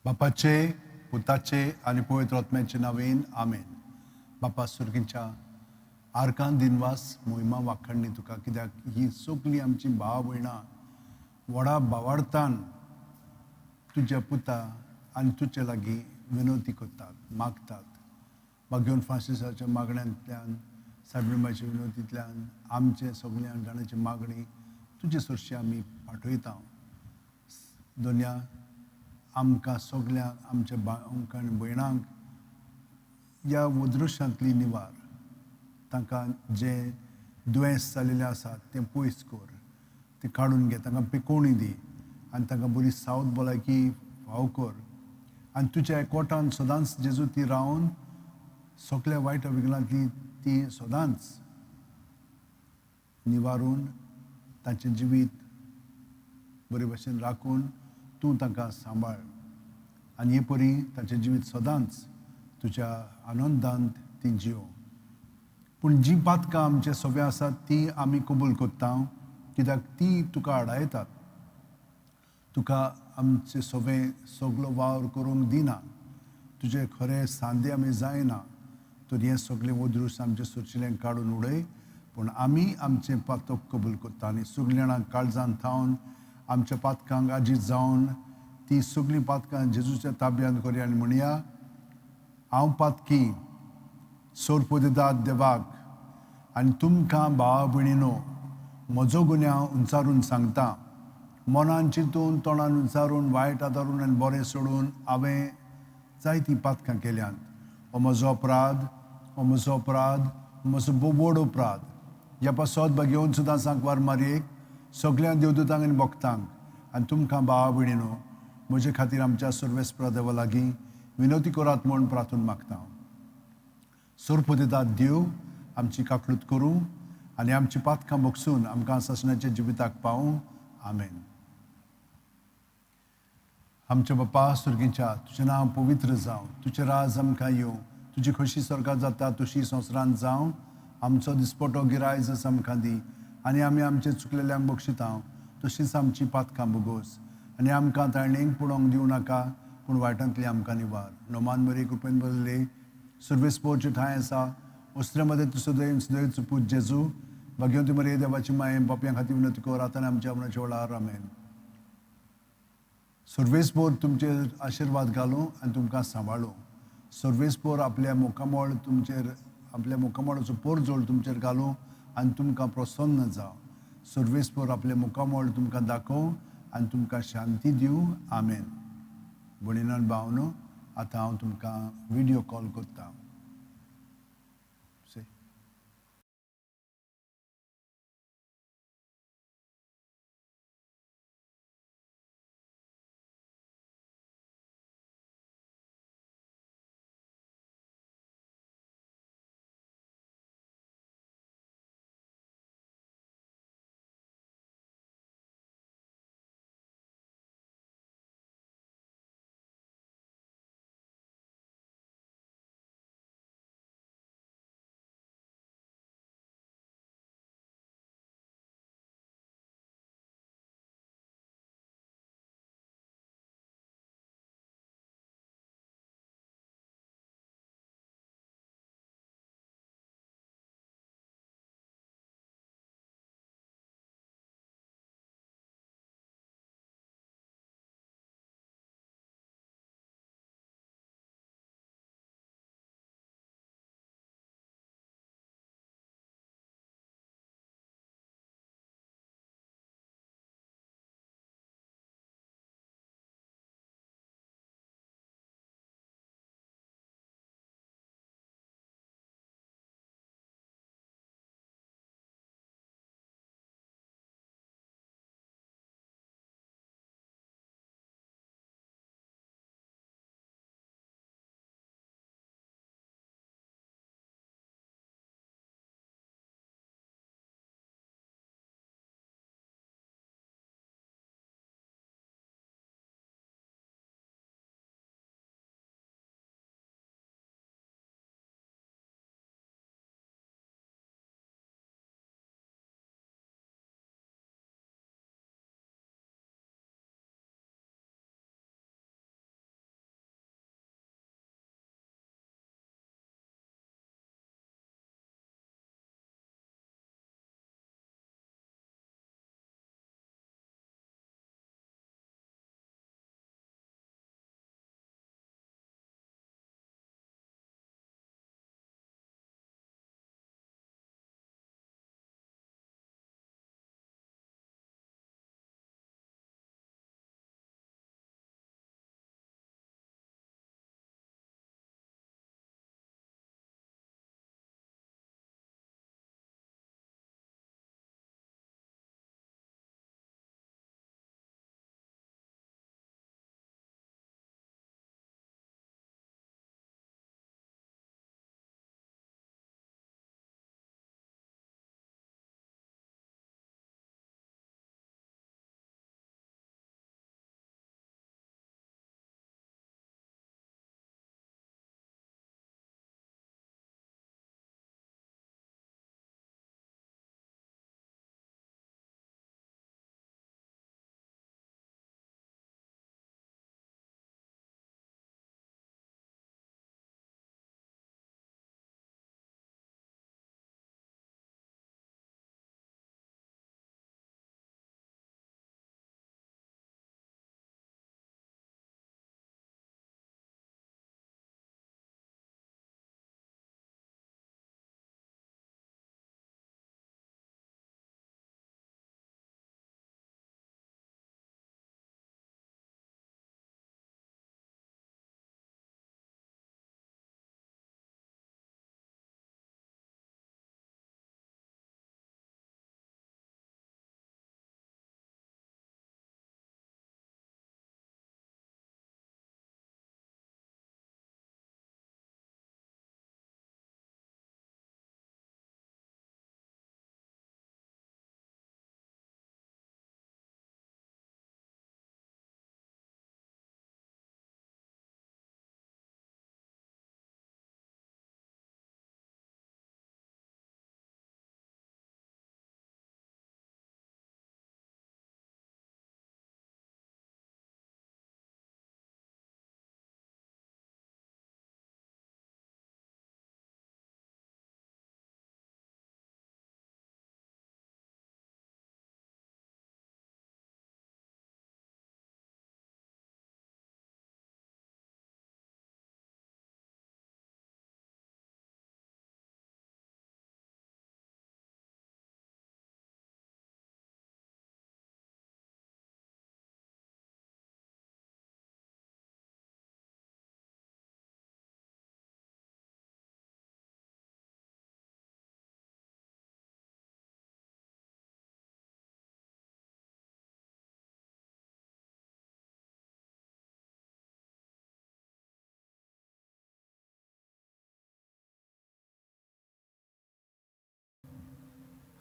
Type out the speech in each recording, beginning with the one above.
बापाचे पुताचे आणि पवित्र आत्म्याचे नावेन आमेन. बापा सुर्गीच्या आर्कान दिनवास मोहिमा वाखणणी तुका, कित्याक ही सगळीं आमची भाव भयणां व्हडा भावार्थान तुज्या पुता आनी तुजे लागीं विनवती करतात, मागतात. बागेवन फ्रांसिसाच्या मागण्यांतल्यान, साडबिंबाच्या विनवतींतल्यान आमचे सगळ्या जाणांची मागणी तुजे सरशी आमी पाठयता. दोनया आमकां सगळ्यांक, आमच्या भावांक आनी भयणांक ह्या वदृश्यांतली निवार, तांकां जे दुयेंस जाल्लेले आसात तें पयस कर, ते काडून घे, तांकां पिकोवणी दी आनी तांकां बरी सावध भलायकी फाव कर. आनी तुज्या एकवटान सदांच जेजू ती रावन सगळ्या वायट विघ्नांतली ती सदांच निवारून तांचें जिवीत बरे भशेन राखून तूं तांकां सांबाळ आनी हे परी तांचें जिवीत सदांच तुज्या आनंदांत ती जियो. पूण जी पातकां आमचे सोबे आसात ती आमी कबूल करता, कित्याक ती तुका आडायतात. तुका आमचे सोबे सगळो वावर करूंक दिना, तुजे खरे सांदे आमी जायना. तर हें सगळें वदृश्य आमचे सुरचिलें काडून उडय, पूण आमी आमचें पातक कबूल करता आनी सगळीं जाणां काळजांत थावन आमच्या पातकांक आजीत जावन ती सगळीं पातकां जेजूच्या ताब्यांत करया आनी म्हणया, हांव पातकी सोरपो दितात देवाक आनी तुमकां भावा भयणीनो म्हजो गुन्यांव उंचारून सांगता. मनान चिंतून, तोंडान उंचारून, वायट आदारून आनी बरें सोडून हांवें जायतीं पातकां केल्यांत. हो म्हजो अपराध, हो म्हजो अपराध, म्हजो व्हड अपराध. ह्या पासत बागेवन सुद्दां सांकवार मारयेक सगळ्या देवदूतांक आनी भक्तांक आनी तुमकां भावा भयणीनो म्हजे खातीर आमच्या सर्वेस्परा देवा लागीं विनवती करात म्हूण प्रार्थून मागता. सोरपो दितात देव आमची काकलूत करूं आनी आमची पातकां भोगसून आमकां ससण्याच्या जिविताक पावूं. आमेन. आमचे बापा सुर्गीच्या, तुजें नांव पवित्र जावं, तुजें राज आमकां येवं, तुजी खोशी स्वर्गांत जाता तशी संवसारांत जावं. आमचो दिसपटो गिरायज आमकां दी आनी आमी आमचे चुकलेल्यांक बक्षिता तशींच आमची पातकां भोगोस आनी आमकां ताळणेक पडोवंक दिवं नाका, पूण वायटांतली आमकां निवार. नोमान बरे कृपेन बरयले सर्वेस्पोरचे ठांय आसा, वस्त्रेमध्ये तुजो दैव सुदैव पूत जेजू, भाग्यवती मरे देवाची माये, पापयां खातीर विनवती कर, आतां आनी आमच्या मरणाच्या वेळार. आमेन. सर्वेस्पोर तुमचेर आशिर्वाद घालूं आनी तुमकां सांबाळूं. सर्वेस्पोर आपल्या मुखामोळ तुमचेर, आपल्या मुखामोळाचो पोरजोळ तुमचेर घालूं आनी तुमकां प्रसन्न जावं. सर्वेस्पोर आपले मुखामोळ तुमकां दाखोवं आनी तुमकां शांती दिवं. आमेन. भयणीनो आनी भावनो, आतां हांव तुमकां व्हिडियो कॉल करतां.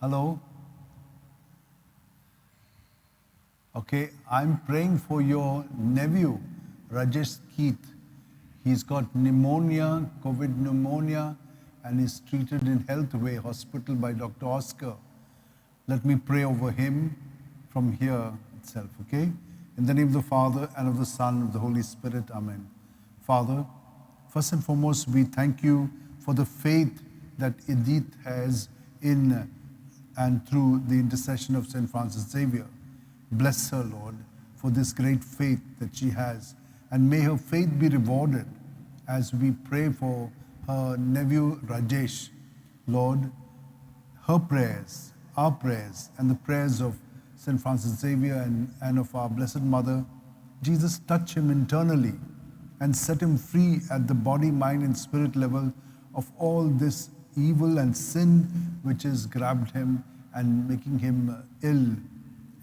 Hello? Okay, I'm praying for your nephew, Rajesh Keith. He's got pneumonia, COVID pneumonia, and is treated in Healthway Hospital by Dr. Oscar. Let me pray over him from here itself, okay? In the name of the Father, and of the Son, and of the Holy Spirit, amen. Father, first and foremost, we thank you for the faith that Edith has in and through the intercession of St. Francis Xavier. Bless her, Lord, for this great faith that she has. And may her faith be rewarded as we pray for her nephew Rajesh. Lord, her prayers, our prayers, and the prayers of St. Francis Xavier and of our Blessed Mother, Jesus, touch him internally and set him free at the body, mind, and spirit level of all this evil and sin which has grabbed him and making him ill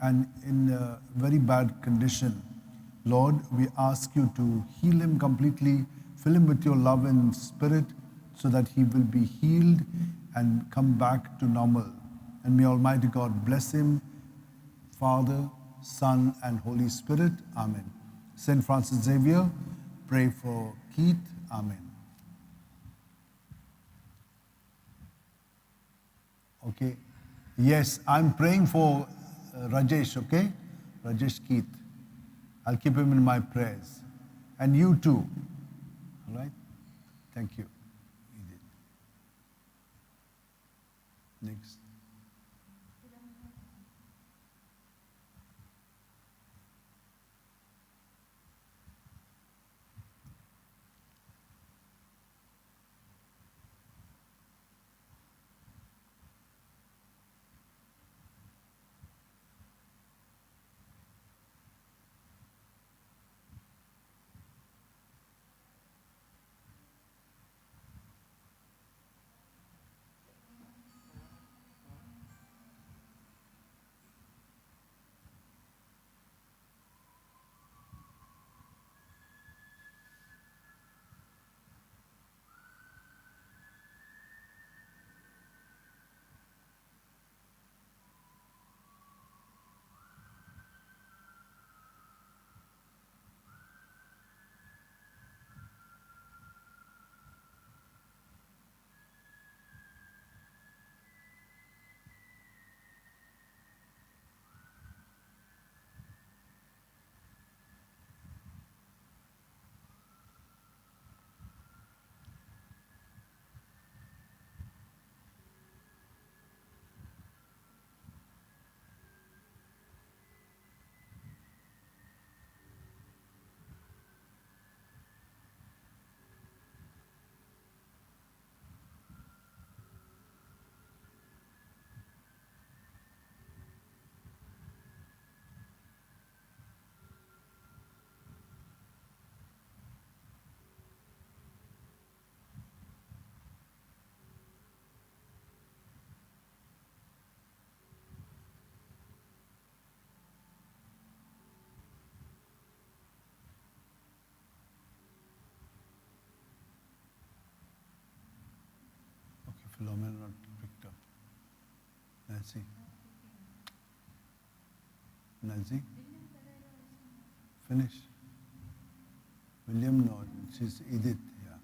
and in a very bad condition. Lord, we ask you to heal him completely, fill him with your love and spirit so that he will be healed and come back to normal. And may Almighty God bless him, Father, Son, and Holy Spirit. Amen. St. Francis Xavier, pray for Keith. Amen. Okay. Yes, I'm praying for Rajesh, okay? Rajesh Keith. I'll keep him in my prayers. And you too. All right? Thank you. Next. Philomena not picked up. Nancy. Nancy? Finish. William, no. She's Edith. Yeah.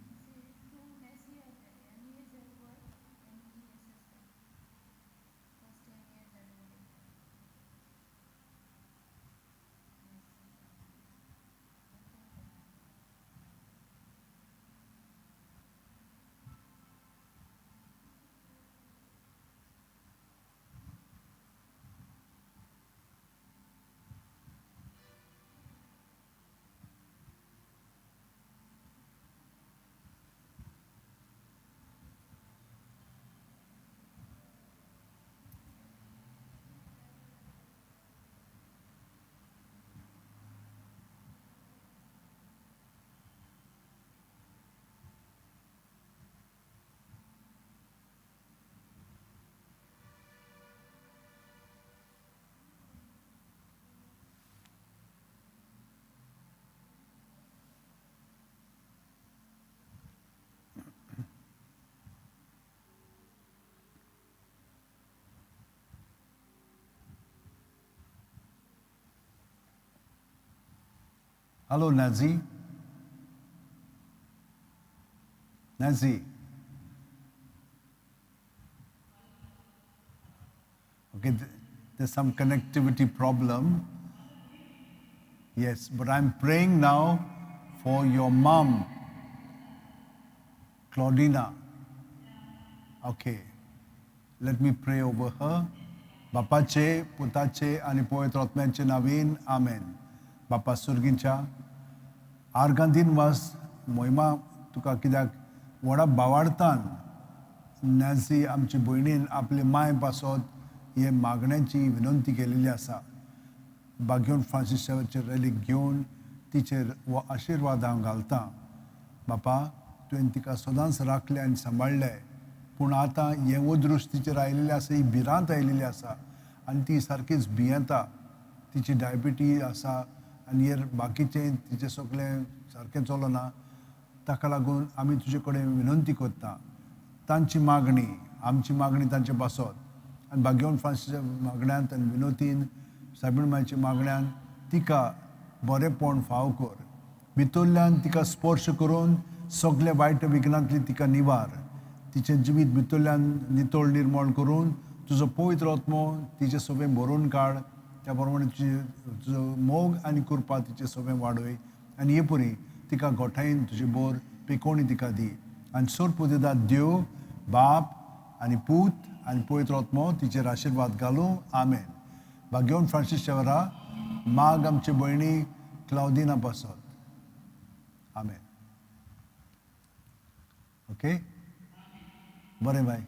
Hello, Nazi. Nazi. Okay, there's some connectivity problem. Yes, but I'm praying now for your mom, Claudina. Okay, let me pray over her. Bapaचे, पुताचे आणि पवित्र आत्म्याचे नावीन आमेन. बापा सुर्गींच्या आर्गांदीन वास मोहिमा तुका कित्याक व्हडा बावाडतान Nancy आमची भयणीन आपली माय पासत हे मागण्याची विनंती केलेली आसा. बागेवन फ्रांसिसाचे रॅलीक घेवन तिचेर हो आशिर्वाद हांव घालतां. बापा तुवें तिका सदांच राखलें आनी सांबाळलें, पूण आतां हें ओद्रूस तिचेर आयिल्लें आसा, ही भिरांत आयिल्ली आसा आनी ती सारकीच भियेता. तिची डायबिटीज आसा आनी हेर बाकीचें तिचें सगळें सारकें चलना. ताका लागून आमी तुजे कडेन विनंती करता, तांची मागणी आमची मागणी तांचे पासत आनी बागेवन फ्रांसिसा मागण्यांत आनी विनोतीन सायबीण मांयच्या मागण्यांत तिका बरेंपण फाव कर. भितरल्यान तिका स्पर्श करून सगळे वायट विघ्नांतली तिका निवार. तिचें जिवीत भितरल्यान नितळ निर्मळ करून तुजो पवित्र आत्मो तिचे सगळें भरून काड. त्या प्रमाणे तुजो मोग आनी कृपा तिचे सगळें वाडय आनी हे परी तिका गोठायेन तुजे बोर पिकोवणी तिका दी. आनी सर्प दिता देव, बाप आनी पूत आनी पवित्र आत्मो तिचेर आशिर्वाद घालूं. आमेन. बागेवन फ्रांसिसच्या वरा माग आमचे भयणी क्लाउदिना पासत. आमेन. ओके, बरें बाय.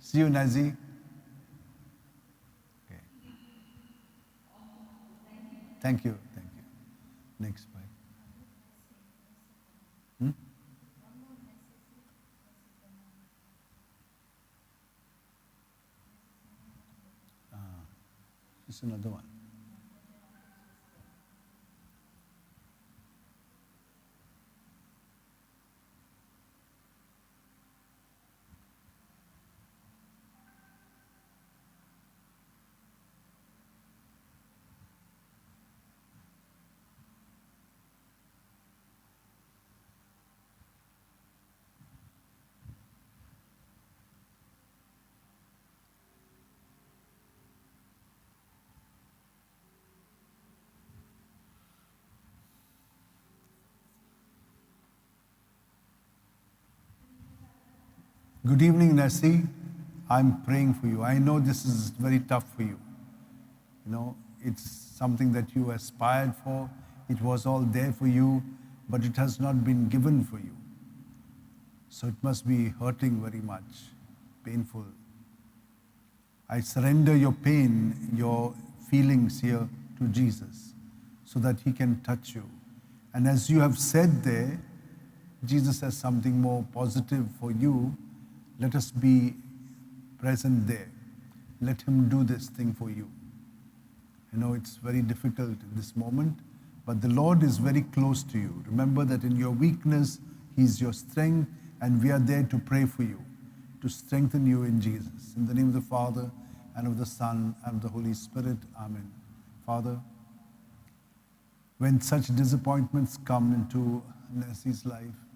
सी यू नाजी. Okay, thank you. Next bye. This is another one. Good evening, Nessie. I'm praying for you. I know this is very tough for you. You know, it's something that you aspired for. It was all there for you, but it has not been given for you. So it must be hurting very much, painful. I surrender your pain, your feelings here to Jesus so that he can touch you. And as you have said there, Jesus has something more positive for you. Let us be present there. Let him do this thing for you. I know it's very difficult in this moment, but the Lord is very close to you. Remember that in your weakness, he is your strength, and we are there to pray for you, to strengthen you in Jesus. In the name of the Father, and of the Son, and of the Holy Spirit. Amen. Father, when such disappointments come into Nessie's life,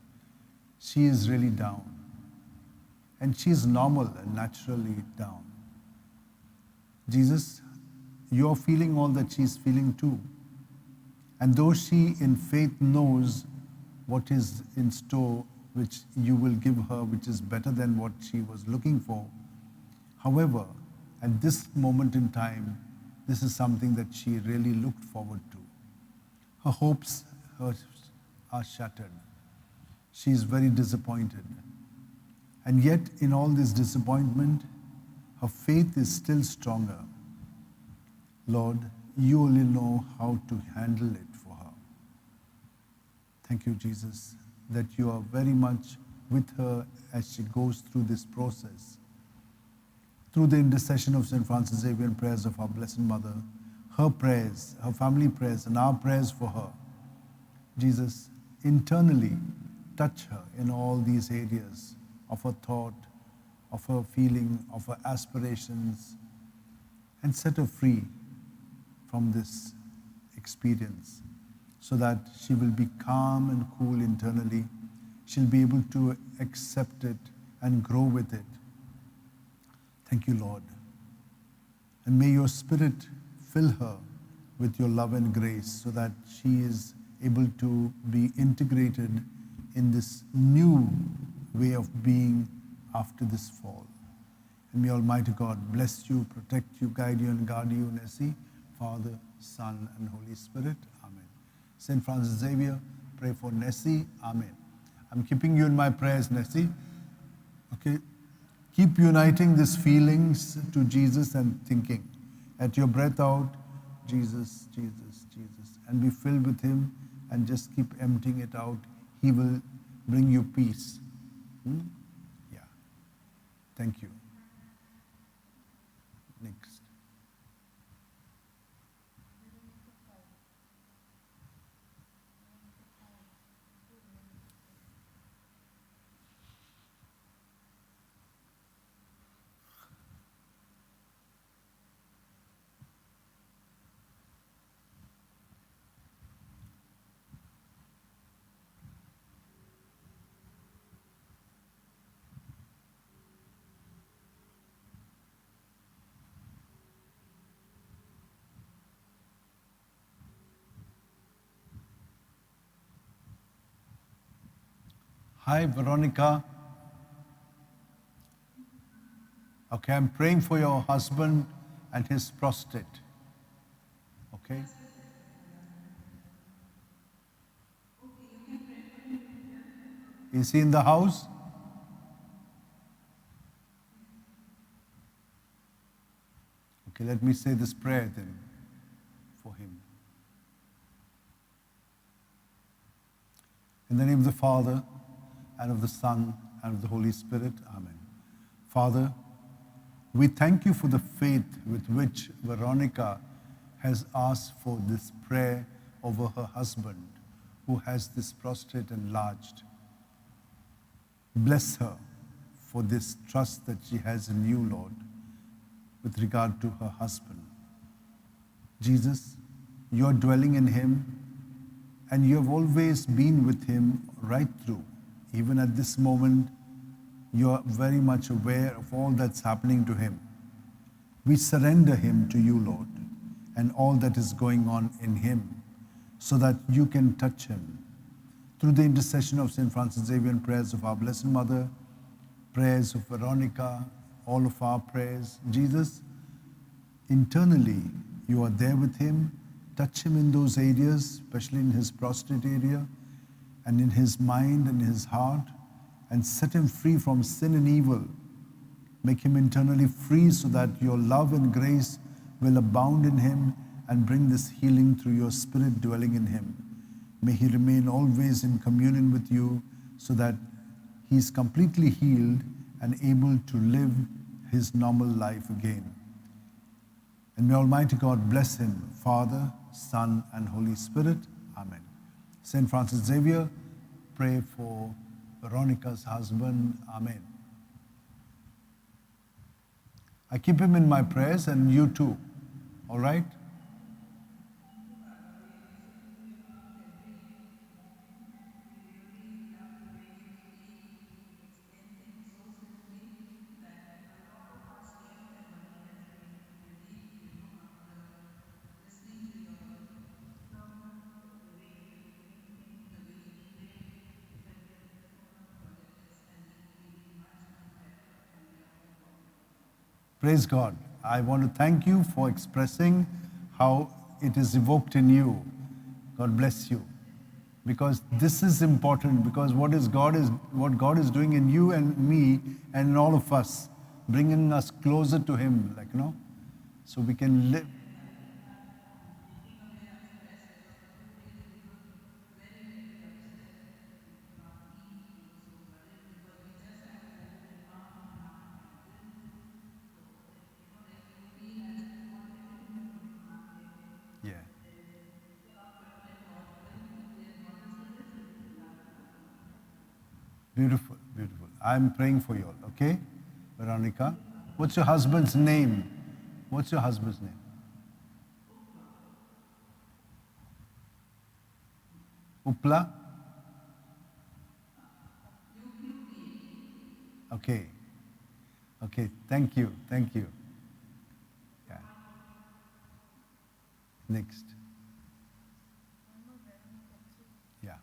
she is really down. And she is normal and naturally down. Jesus, you're feeling all that she's feeling too. And though she in faith knows what is in store, which you will give her, which is better than what she was looking for, however, at this moment in time, this is something that she really looked forward to. Her hopes are shattered. She is very disappointed. And yet, in all this disappointment, her faith is still stronger. Lord, you only know how to handle it for her. Thank you, Jesus, that you are very much with her as she goes through this process. Through the intercession of St. Francis Xavier and prayers of our Blessed Mother, her prayers, her family prayers, and our prayers for her, Jesus, internally touch her in all these areas of her thought, of her feeling, of her aspirations, and set her free from this experience so that she will be calm and cool internally. She'll be able to accept it and grow with it. Thank you, Lord. And may your Spirit fill her with your love and grace so that she is able to be integrated in this new way of being after this fall. And may Almighty God bless you, protect you, guide you, and guard you, Nessie, Father, Son, and Holy Spirit. Amen. St. Francis Xavier, pray for Nessie. Amen. I'm keeping you in my prayers, Nessie. Okay? Keep uniting these feelings to Jesus and thinking. At your breath out, Jesus, Jesus, Jesus. And be filled with him and just keep emptying it out. He will bring you peace. Yeah. Thank you. Next. Hi, Veronica. Okay, I'm praying for your husband and his prostate. Okay? Is he in the house? Okay, let me say this prayer then for him. In the name of the Father, and of the Son, and of the Holy Spirit. Amen. Father, we thank you for the faith with which Veronica has asked for this prayer over her husband, who has this prostate enlarged. Bless her for this trust that she has in you, Lord, with regard to her husband. Jesus, you are dwelling in him, and you have always been with him right through. Even at this moment, you are very much aware of all that's happening to him. We surrender him to you, Lord, and all that is going on in him, so that you can touch him. Through the intercession of St. Francis Xavier and prayers of our Blessed Mother, prayers of Veronica, all of our prayers, Jesus, internally, you are there with him. Touch him in those areas, especially in his prostate area, and in his mind and his heart, and set him free from sin and evil. Make him internally free so that your love and grace will abound in him and bring this healing through your Spirit dwelling in him. May he remain always in communion with you so that he is completely healed and able to live his normal life again. And may Almighty God bless him, Father, Son, and Holy Spirit. Amen. St. Francis Xavier, pray for Veronica's husband. Amen. I keep him in my prayers, and you too. All right? Praise God. I want to thank you for expressing how it is evoked in you. God bless you. Because this is important, because what God is doing in you and me and in all of us, bringing us closer to him, so we can live. Yeah. Beautiful, beautiful. I'm praying for you all, okay? Veronica, what's your husband's name? What's your husband's name? Upla? Okay. Okay, thank you, thank you. Yeah. Next. Yeah.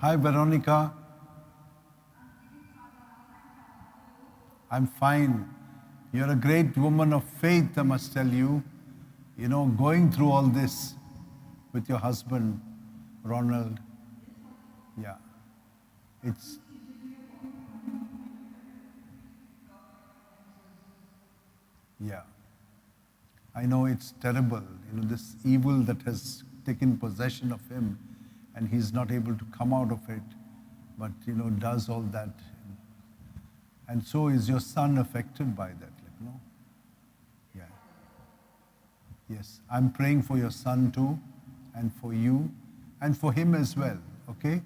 Hi, Veronica. I'm fine. You're a great woman of faith, I must tell you. You know, going through all this with your husband, Ronald. Yeah. It's, yeah. I know it's terrible, you know, this evil that has taken possession of him and he's not able to come out of it, but, you know, does all that. And so is your son affected by that, you know? Yeah. Yes. I'm praying for your son too, and for you, and for him as well, okay?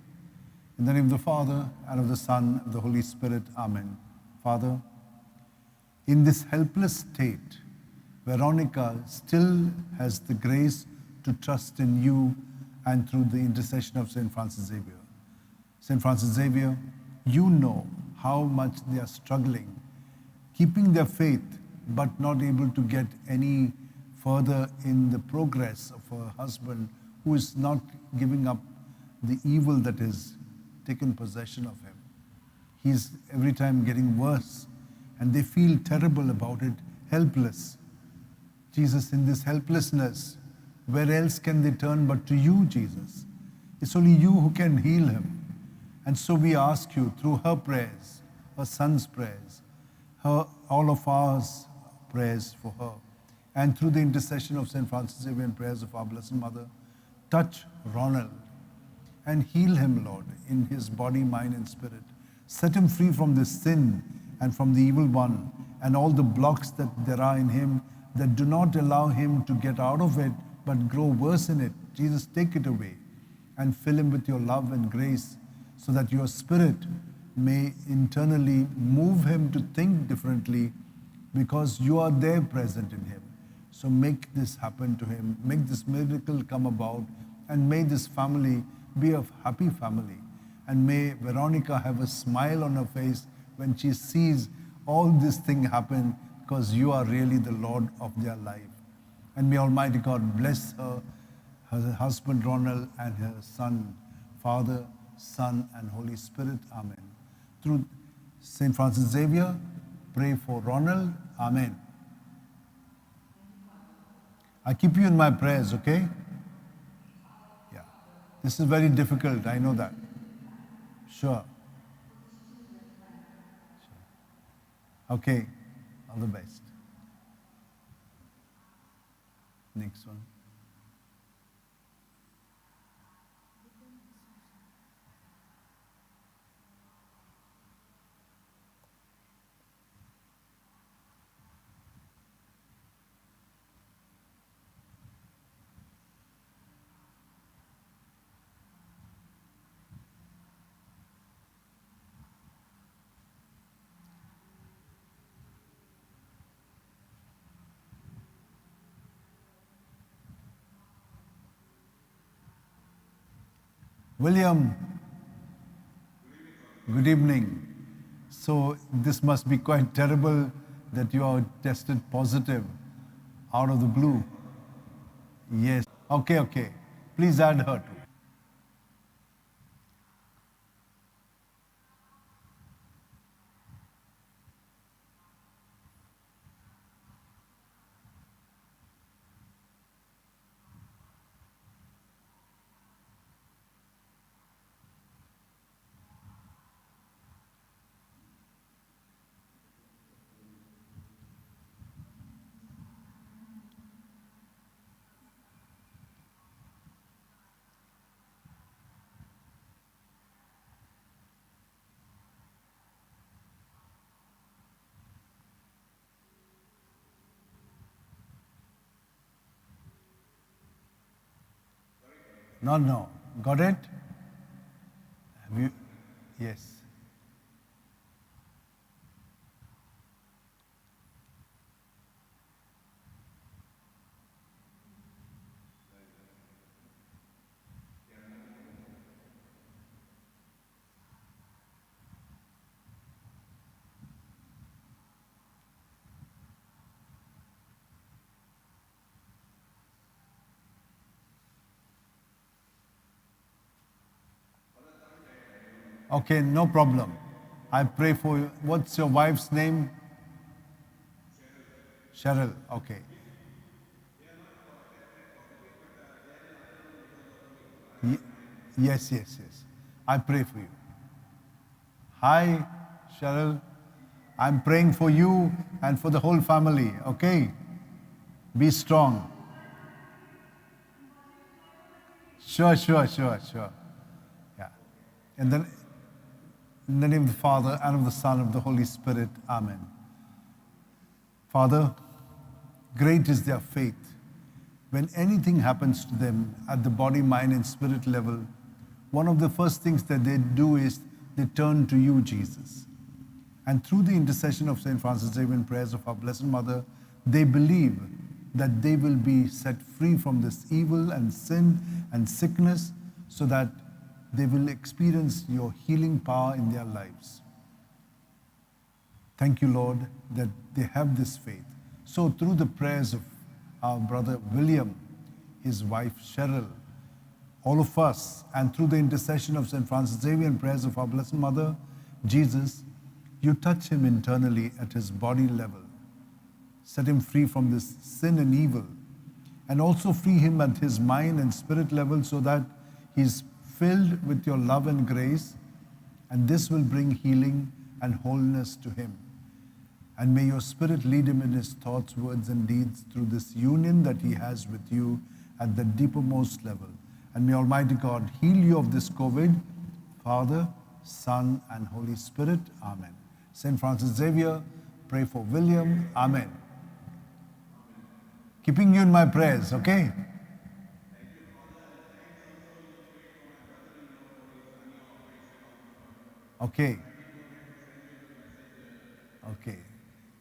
In the name of the Father, and of the Son, and of the Holy Spirit, amen. Father, in this helpless state, Veronica still has the grace to trust in you and through the intercession of St. Francis Xavier. St. Francis Xavier, you know how much they are struggling, keeping their faith, but not able to get any further in the progress of her husband, who is not giving up the evil that has taken possession of him. He's every time getting worse, and they feel terrible about it, helpless. Jesus, in this helplessness, where else can they turn but to you, Jesus? It's only you who can heal him. And so we ask you, through her prayers, her son's prayers, all of ours prayers for her, and through the intercession of St. Francis Xavier and prayers of our Blessed Mother, touch Ronald and heal him, Lord, in his body, mind, and spirit. Set him free from this sin and from the evil one and all the blocks that there are in him that do not allow him to get out of it but grow worse in it. Jesus, take it away and fill him with your love and grace so that your spirit may internally move him to think differently because you are there present in him. So make this happen to him, make this miracle come about, and may this family be a happy family. And may Veronica have a smile on her face when she sees all this thing happen because you are really the Lord of their life. And may Almighty God bless her, her husband Ronald, and her son, Father, Son, and Holy Spirit. Amen. Through St. Francis Xavier, pray for Ronald. Amen. I keep you in my prayers, okay? Yeah. This is very difficult, I know that. Sure. Okay. All the best. Next one. William, good evening. So this must be quite terrible that you are tested positive out of the blue. Yes. Okay, okay. Please add her too. No, no. Got it? Have you? Yes. Okay, no problem. I pray for you. What's your wife's name? Cheryl. Okay. Ye- Yes, yes, yes. I pray for you. Hi, Cheryl. I'm praying for you and for the whole family. Okay? Be strong. Sure, sure, sure, sure. Yeah. And then, in the name of the Father, and of the Son, and of the Holy Spirit. Amen. Father, great is their faith. When anything happens to them at the body, mind, and spirit level, one of the first things that they do is they turn to you, Jesus. And through the intercession of St. Francis Xavier and prayers of our Blessed Mother, they believe that they will be set free from this evil and sin and sickness so that they will experience your healing power in their lives. Thank you, Lord, that they have this faith. So through the prayers of our brother William, his wife Cheryl, all of us, and through the intercession of St. Francis Xavier and prayers of our Blessed Mother, Jesus, you touch him internally at his body level. Set him free from this sin and evil, and also free him at his mind and spirit level so that he's filled with your love and grace, and this will bring healing and wholeness to him. And may your Spirit lead him in his thoughts, words, and deeds through this union that he has with you at the deepermost level. And may Almighty God heal you of this COVID, Father, Son, and Holy Spirit. Amen. St. Francis Xavier, pray for William. Amen. Keeping you in my prayers, okay? Okay. Okay.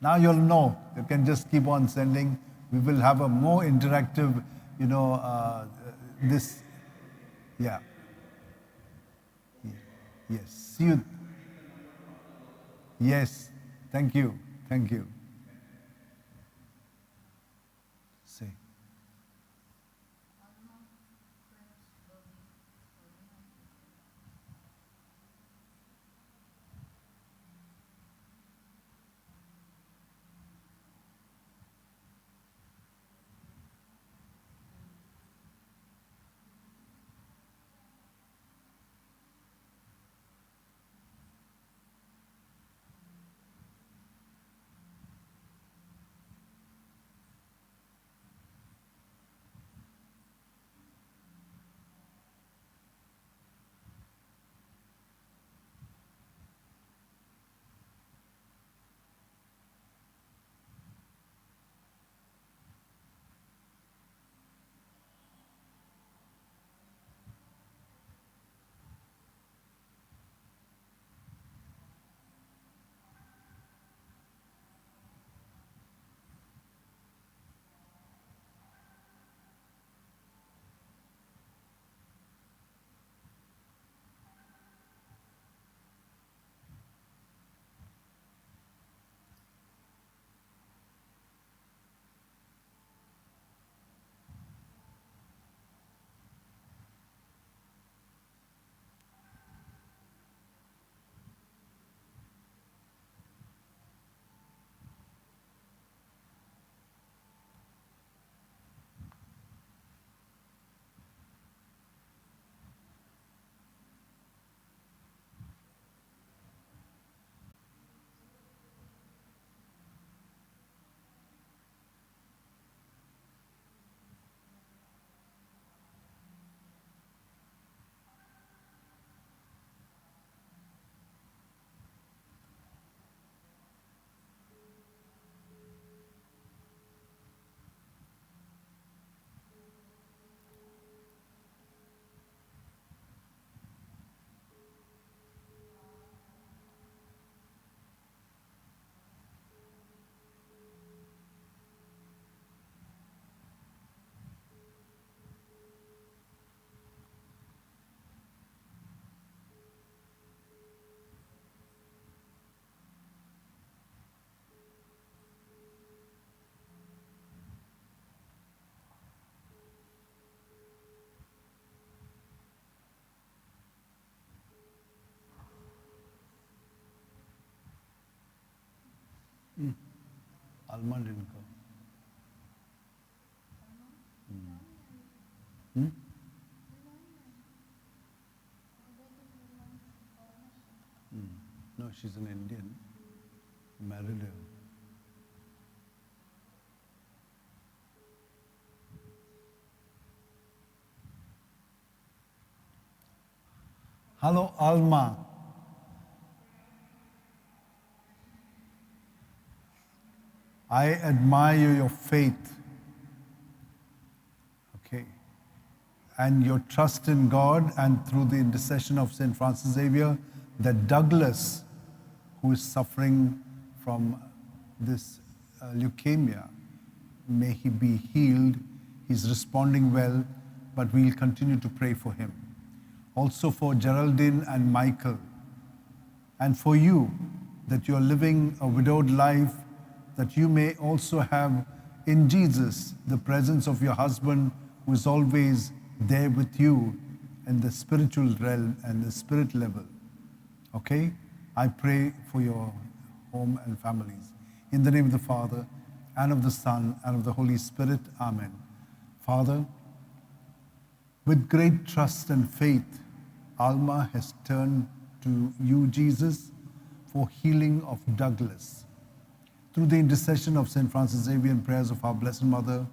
Now you'll know. You can just keep on sending. We will have a more interactive, this, yeah. Yes. See you. Yes. Thank you. Thank you. Say. Alma didn't go. Hmm? No, she's an Indian. Married her. Hello, Alma. I admire your faith, okay, and your trust in God, and through the intercession of St. Francis Xavier, that Douglas, who is suffering from this leukemia, may he be healed. He's responding well, but we'll continue to pray for him. Also for Geraldine and Michael, and for you, that you're living a widowed life, that you may also have in Jesus the presence of your husband, who is always there with you in the spiritual realm and the spirit level. Okay? I pray for your home and families. In the name of the Father, and of the Son, and of the Holy Spirit. Amen. Father, with great trust and faith, Alma has turned to you, Jesus, for healing of Douglas. Through the intercession of St. Francis Xavier and prayers of our Blessed Mother,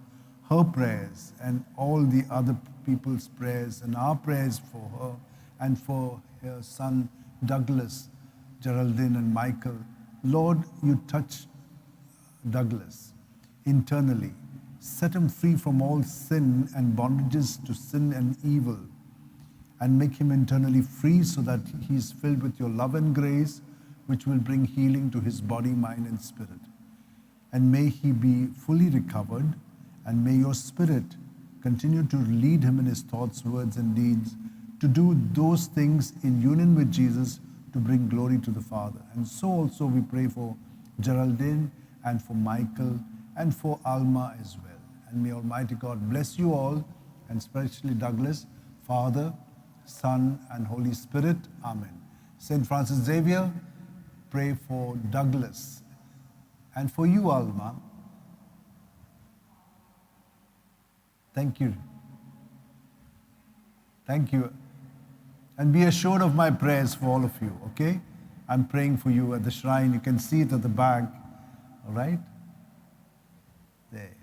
her prayers and all the other people's prayers and our prayers for her and for her son Douglas, Geraldine and Michael, Lord, you touch Douglas internally. Set him free from all sin and bondages to sin and evil, and make him internally free so that he is filled with your love and grace, which will bring healing to his body, mind, and spirit. And may he be fully recovered, and may your Spirit continue to lead him in his thoughts, words, and deeds, to do those things in union with Jesus to bring glory to the Father. And so also we pray for Geraldine and for Michael and for Alma as well. And may Almighty God bless you all, and especially Douglas, Father, Son, and Holy Spirit. Amen. St. Francis Xavier, pray for Douglas. And for you, Alma, thank you. Thank you. And be assured of my prayers for all of you, okay? I'm praying for you at the shrine. You can see it at the back, all right? There.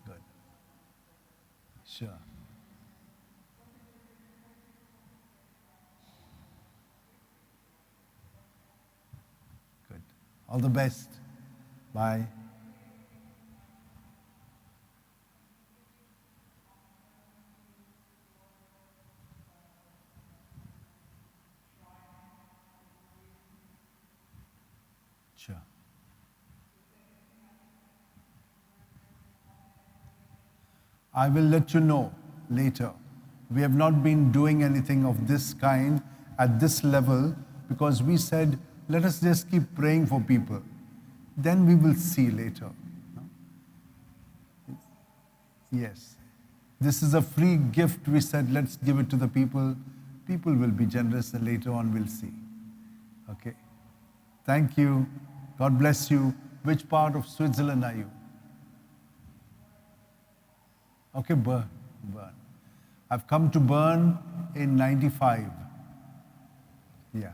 Good. Sure. Good. All the best. Bye. Sure. I will let you know later. We have not been doing anything of this kind at this level because we said, let us just keep praying for people. Then we will see later. Yes. This is a free gift. We said, let's give it to the people. People will be generous, and later on we'll see. Okay. Thank you. God bless you. Which part of Switzerland are you? Okay, Bern. I've come to Bern in 95. Yeah.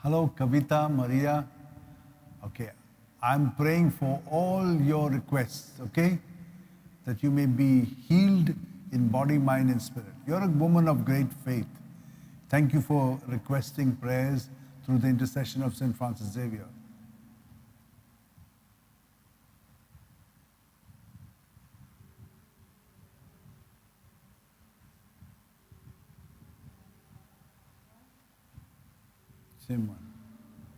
Hello, Kavita, Maria. Okay, I'm praying for all your requests, okay? That you may be healed in body, mind, and spirit. You're a woman of great faith. Thank you for requesting prayers through the intercession of St. Francis Xavier. Same one.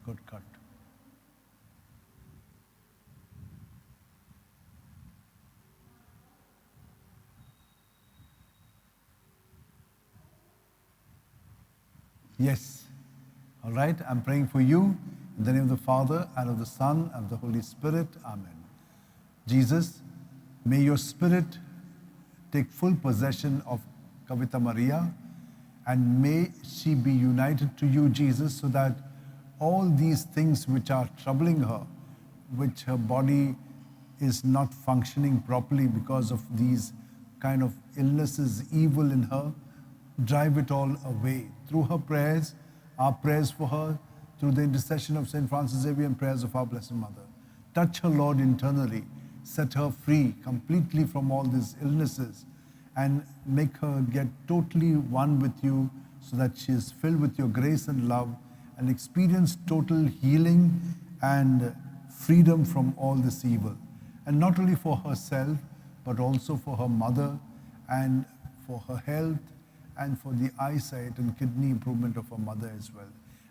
Good cut. Yes. All right. I'm praying for you in the name of the Father and of the Son and of the Holy Spirit. Amen. Jesus, may your spirit take full possession of Kavita Maria, and may she be united to you, Jesus, so that all these things which are troubling her, which her body is not functioning properly because of these kind of illnesses, evil in her, drive it all away. Through her prayers, our prayers for her, through the intercession of St. Francis Xavier and prayers of our Blessed Mother. Touch her, Lord, internally. Set her free completely from all these illnesses and make her get totally one with you so that she is filled with your grace and love and experience total healing and freedom from all this evil. And not only for herself, but also for her mother and for her health and for the eyesight and kidney improvement of her mother as well.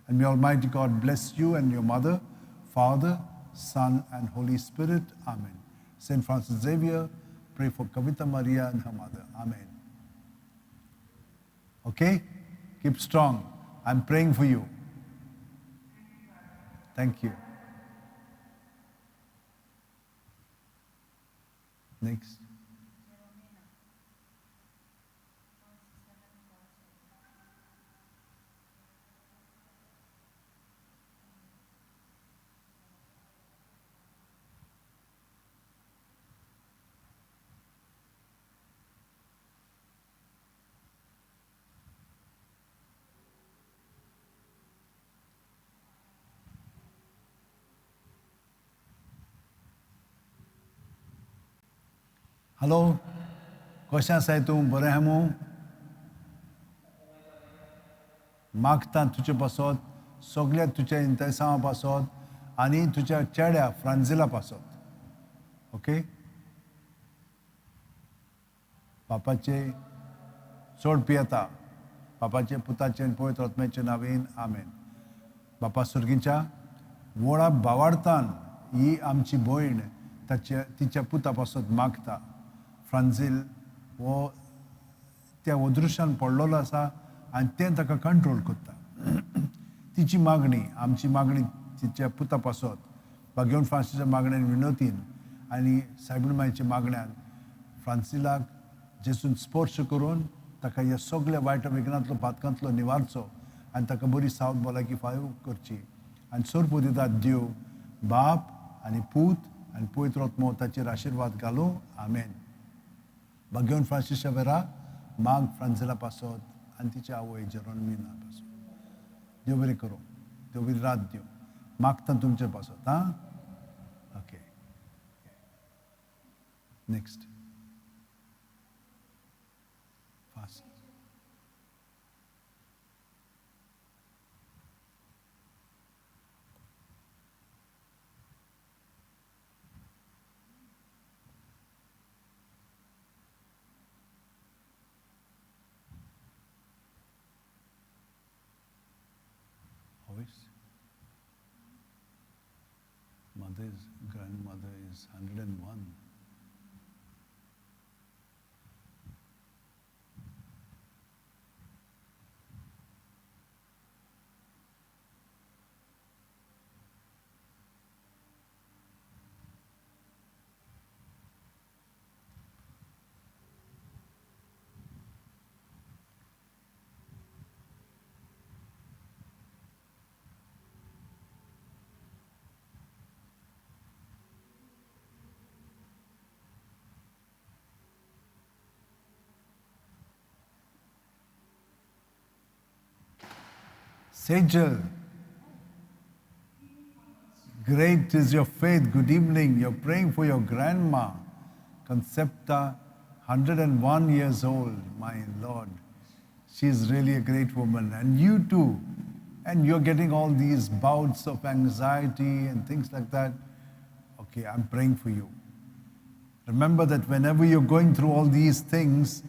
And may Almighty God bless you and your mother, Father, Son, and Holy Spirit. Amen. St. Francis Xavier, pray for Kavita Maria and her mother. Amen. Okay? Keep strong. I'm praying for you. Thank you. Next. Hello, कशें आसाय तूं? बरें आहा मूं? मागतां तुजे पासत, सगळ्या तुज्या इंतेसांवा पासत आनी तुज्या चेड्या फ्रांजिला पासत. ओके? बापाचे चड पियेता, बापाचे पुताचे आनी पवित्र आत्म्याचे नांवेन आमेन. बापा सुर्गीच्या व्हडा भावार्थान ही आमची भयण तिच्या पुता पासत मागता. फ्रांझील हो त्या अदृश्यान पडलेलो आसा आनी तें ताका कंट्रोल करता. तिची मागणी, आमची मागणी तिच्या पुता पासत घेवन फ्रांसिसाच्या मागण्यान विनोतीन आनी सायबीणमायेच्या मागण्यान फ्रांसिलाक जेसून स्पर्श करून ताका ह्या सगळ्या वायट विघ्नांतलो पातकांतलो निवारचो आनी ताका बरी सावध भलायकी फावो करची. आनी सोर्प दितात देव बाप आनी पूत आनी पवित्र आत्मो ताचेर आशिर्वाद घालूं. आमेन. घेवन फ्रांसिसा वेरा माग फ्रांजिला पासत आनी तिच्या आवय जेरोनिमिना पासत. देव बरें करूं, देव बरी रात दिवं. मागता तुमचे पासत. हां? Okay. Next. Fast. Mother's grandmother is 101. Sejal, Great is your faith. Good evening. You're praying for your grandma, Concepta, 101 years old. My Lord. She's really a great woman. And you too. And you're getting all these bouts of anxiety and things like that. Okay, I'm praying for you. Remember that whenever you're going through all these things,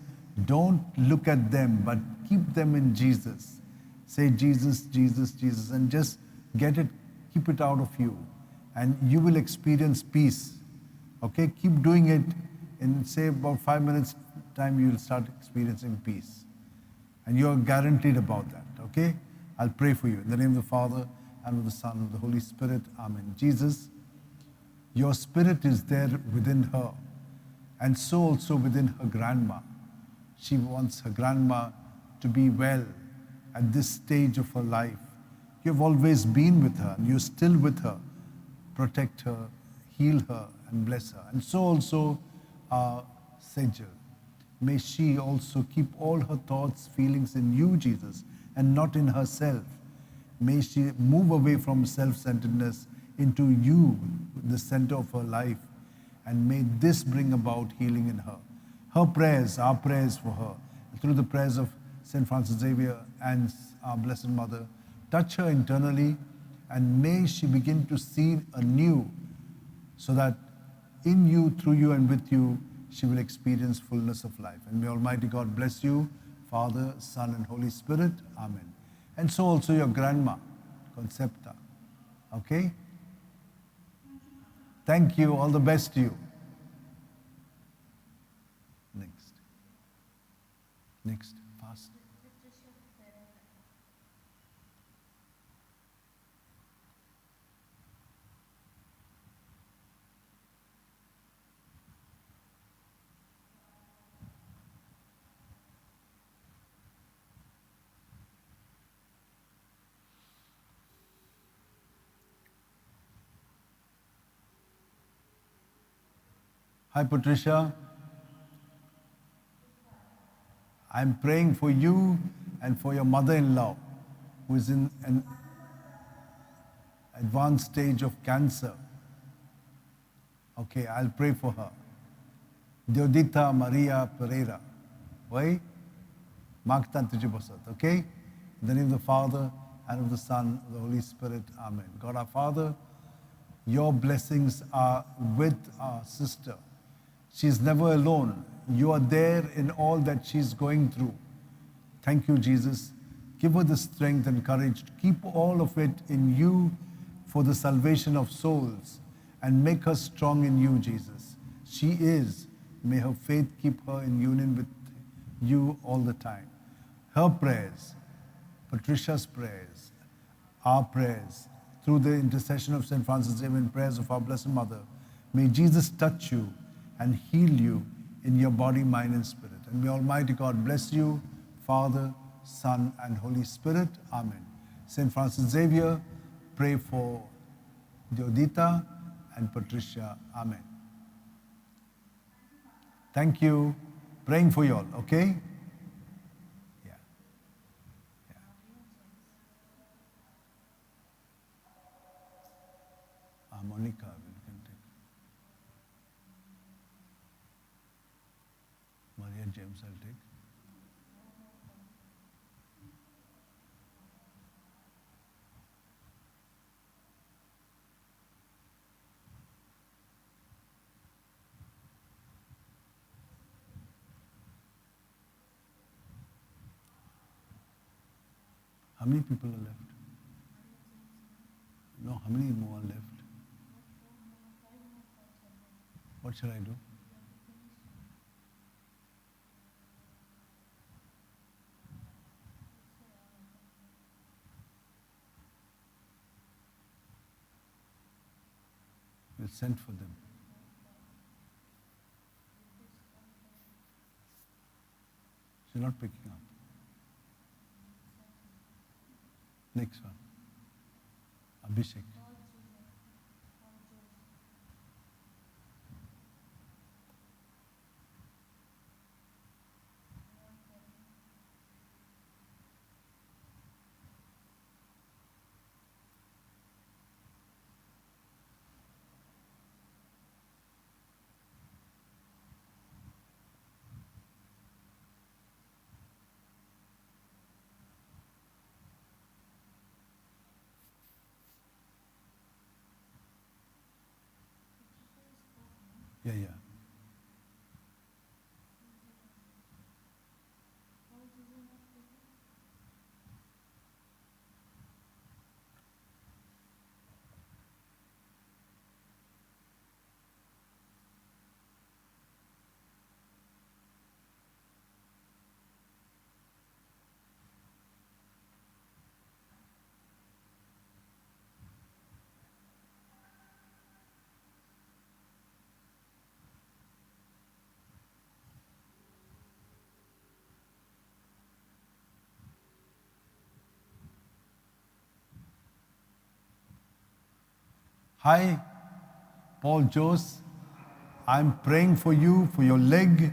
don't look at them, but keep them in Jesus. Say Jesus, Jesus, Jesus, and just get it, keep it out of you. And you will experience peace. Okay, keep doing it. In say about 5 minutes time, you'll start experiencing peace. And you're guaranteed about that, okay? I'll pray for you. In the name of the Father, and of the Son, and of the Holy Spirit. Amen. Jesus, your spirit is there within her, and so also within her grandma. She wants her grandma to be well at this stage of her life. You've always been with her, and you're still with her. Protect her, heal her, and bless her. And so also Sejal. May she also keep all her thoughts, feelings in you, Jesus, and not in herself. May she move away from self-centeredness into you, the center of her life, and may this bring about healing in her. Her prayers, our prayers for her, through the prayers of St. Francis Xavier and our Blessed Mother, touch her internally, and may she begin to see anew, so that in you, through you, and with you, she will experience fullness of life. And may Almighty God bless you, Father, Son, and Holy Spirit. Amen. And so also your grandma, Concepta. Okay? Thank you. All the best to you. Next. Fast. Hi, Patricia. I'm praying for you and for your mother-in-law, who is in an advanced stage of cancer. Okay, I'll pray for her. Deodita Maria Pereira. Why? Magtan Tujibasat. Okay? In the name of the Father, and of the Son, and of the Holy Spirit. Amen. God our Father, your blessings are with our sister. She's never alone. You are there in all that she's going through. Thank you, Jesus. Give her the strength and courage to keep all of it in you for the salvation of souls, and make her strong in you, Jesus. She is. May her faith keep her in union with you all the time. Her prayers, Patricia's prayers, our prayers, through the intercession of St. Francis Xavier and prayers of our Blessed Mother, may Jesus touch you and heal you in your body, mind, and spirit. And may Almighty God bless you, Father, Son, and Holy Spirit. Amen. St. Francis Xavier, pray for Deodita and Patricia. Amen. Thank you. Praying for you all, okay? Yeah. Monica, we can take. Maria James, I'll take. How many people are left? No, how many more are left? What shall I do? We'll send for them. She's not picking up. Next one. Abhishek. Yeah, yeah. Hi, Paul Jose. I'm praying for you, for your leg,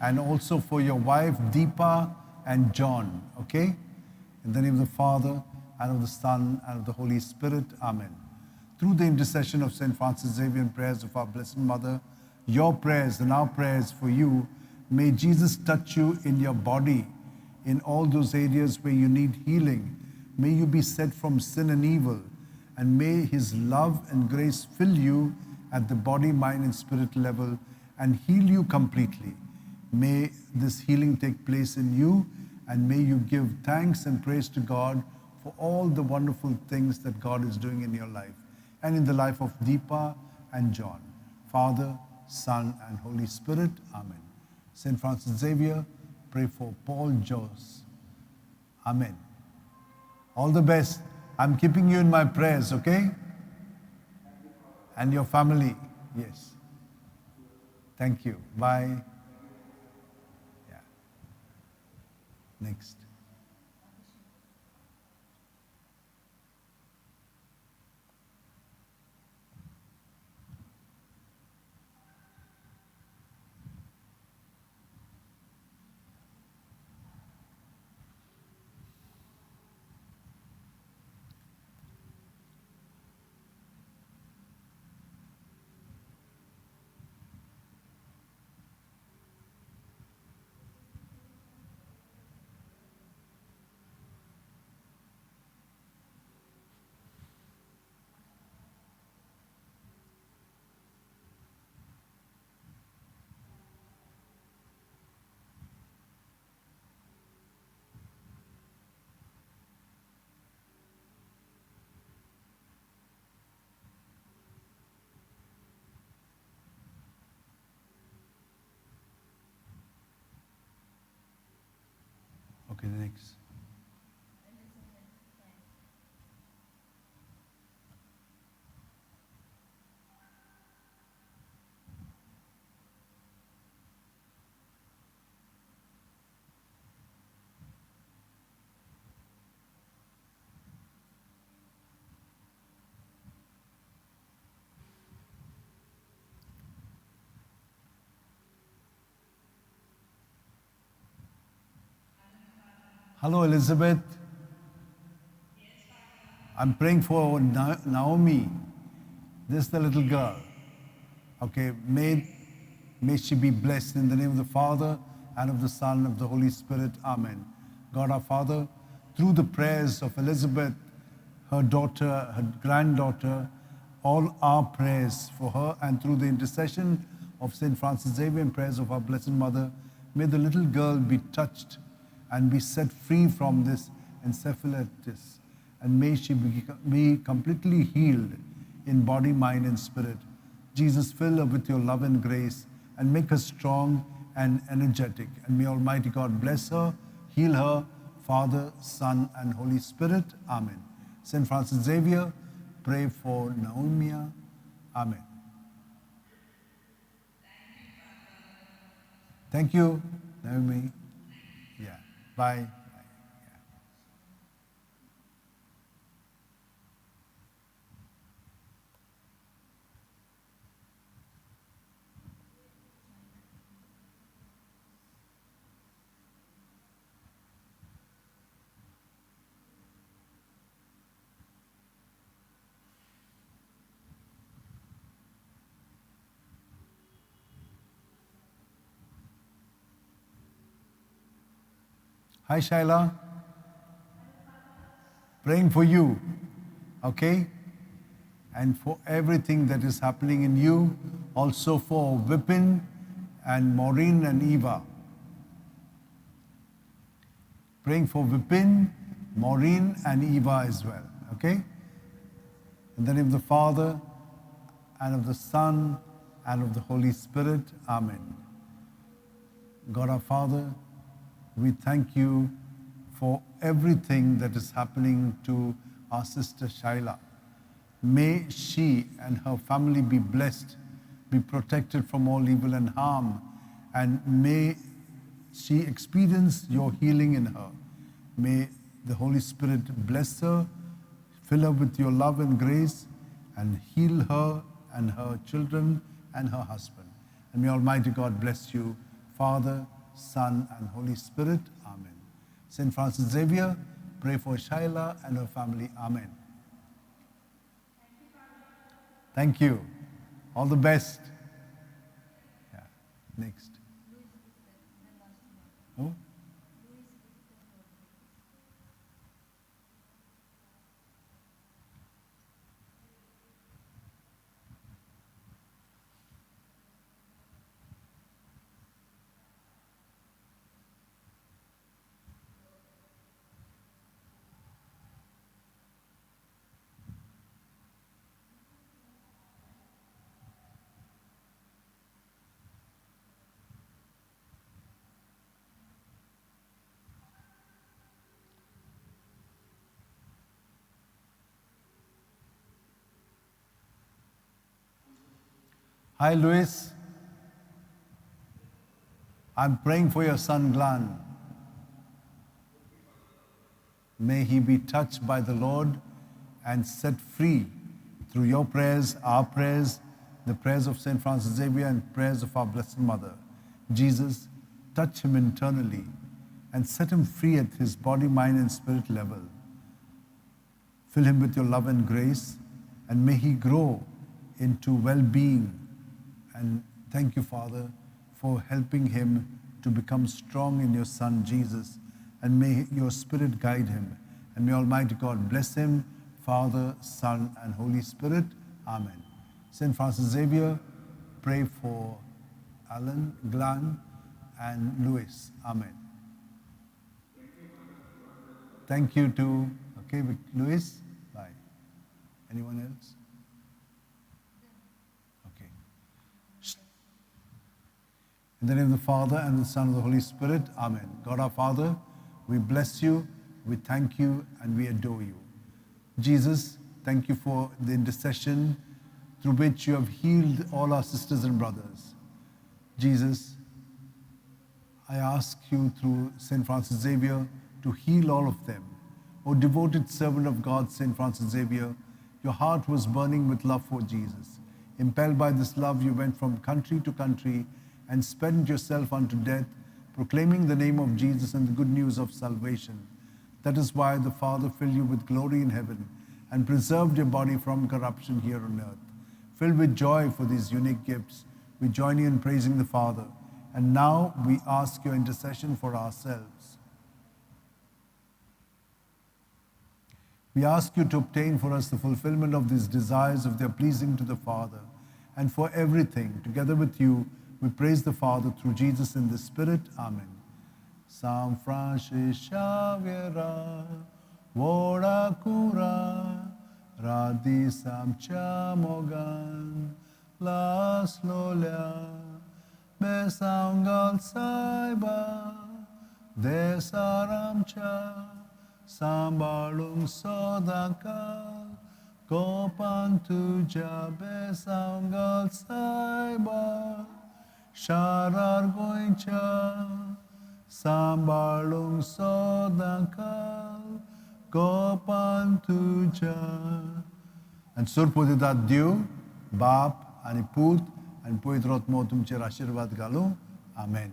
and also for your wife, Deepa and John, okay? In the name of the Father, and of the Son, and of the Holy Spirit, amen. Through the intercession of St. Francis Xavier and prayers of our Blessed Mother, your prayers and our prayers for you, may Jesus touch you in your body, in all those areas where you need healing. May you be set from sin and evil, and may his love and grace fill you at the body, mind, and spirit level and heal you completely. May this healing take place in you, and may you give thanks and praise to God for all the wonderful things that God is doing in your life and in the life of Deepa and John. Father, Son, and Holy Spirit, amen. St. Francis Xavier, pray for Paul Jose. Amen. All the best. I'm keeping you in my prayers, okay? And your family, yes. Thank you. Bye. Yeah. Next. Okay, next. Hello, Elizabeth. I'm praying for Naomi. This is the little girl. Okay, may she be blessed in the name of the Father, and of the Son, and of the Holy Spirit. Amen. God our Father, through the prayers of Elizabeth, her daughter, her granddaughter, all our prayers for her, and through the intercession of St. Francis Xavier and prayers of our Blessed Mother, may the little girl be touched and be set free from this encephalitis, and may she be completely healed in body, mind, and spirit. Jesus, fill her with your love and grace and make her strong and energetic. And may Almighty God bless her, heal her, Father, Son, and Holy Spirit. Amen. St. Francis Xavier, pray for Naomi. Amen. Thank you, Naomi. Yeah. Bye. Hi, Shaila. Praying for you. Okay? and for everything that is happening in you, also for Vipin and Maureen and Eva. Praying for Vipin, Maureen and Eva as well, okay? In the name of the Father, and of the Son, and of the Holy Spirit, amen. God our Father, we thank you for everything that is happening to our sister Shaila. May she and her family be blessed, be protected from all evil and harm, and may she experience your healing in her. May the Holy Spirit bless her, fill her with your love and grace, and heal her and her children and her husband. And may Almighty God bless you, Father, Son, and Holy Spirit. Amen. Saint Francis Xavier, pray for Shaila and her family. Amen. Thank you. All the best. Yeah. Next. Oh? Hi, Luis. I'm praying for your son, Glenn. May he be touched by the Lord and set free through your prayers, our prayers, the prayers of Saint Francis Xavier, and prayers of our Blessed Mother. Jesus, touch him internally and set him free at his body, mind, and spirit level. Fill him with your love and grace, and may he grow into well-being. And thank you, Father, for helping him to become strong in your Son, Jesus. And may your Spirit guide him. And may Almighty God bless him, Father, Son, and Holy Spirit. Amen. Saint Francis Xavier, pray for Alan, Glenn, and Louis. Amen. Thank you to, okay, Louis. Bye. Anyone else? In the name of the Father, and the Son, and the Holy Spirit. Amen. God our Father, we bless you, we thank you, and we adore you. Jesus, thank you for the intercession through which you have healed all our sisters and brothers. Jesus, I ask you through Saint Francis Xavier to heal all of them. O devoted servant of God, Saint Francis Xavier, your heart was burning with love for Jesus. Impelled by this love, you went from country to country and spent yourself unto death, proclaiming the name of Jesus and the good news of salvation. That is why the Father filled you with glory in heaven and preserved your body from corruption here on earth. Filled with joy for these unique gifts, we join you in praising the Father. And now we ask your intercession for ourselves. We ask you to obtain for us the fulfillment of these desires if they are pleasing to the Father. And for everything, together with you, we praise the Father through Jesus in the Spirit. Amen. San Francis Xavier, Vora Cura, Radi Samcha Mogan, Las Lolia, Besangal Saiba, Desaramcha, Sambalung Sodakal, Kopan Tuja, Besangal Saiba, Sharar Goincha, Sambalung Sodakal, Kopan Tuja. And Surpudidat Dieu, Bap, आणि पूत आणि पवित्र आत्मा तुमचेर आशीर्वाद घालूं. आमेन.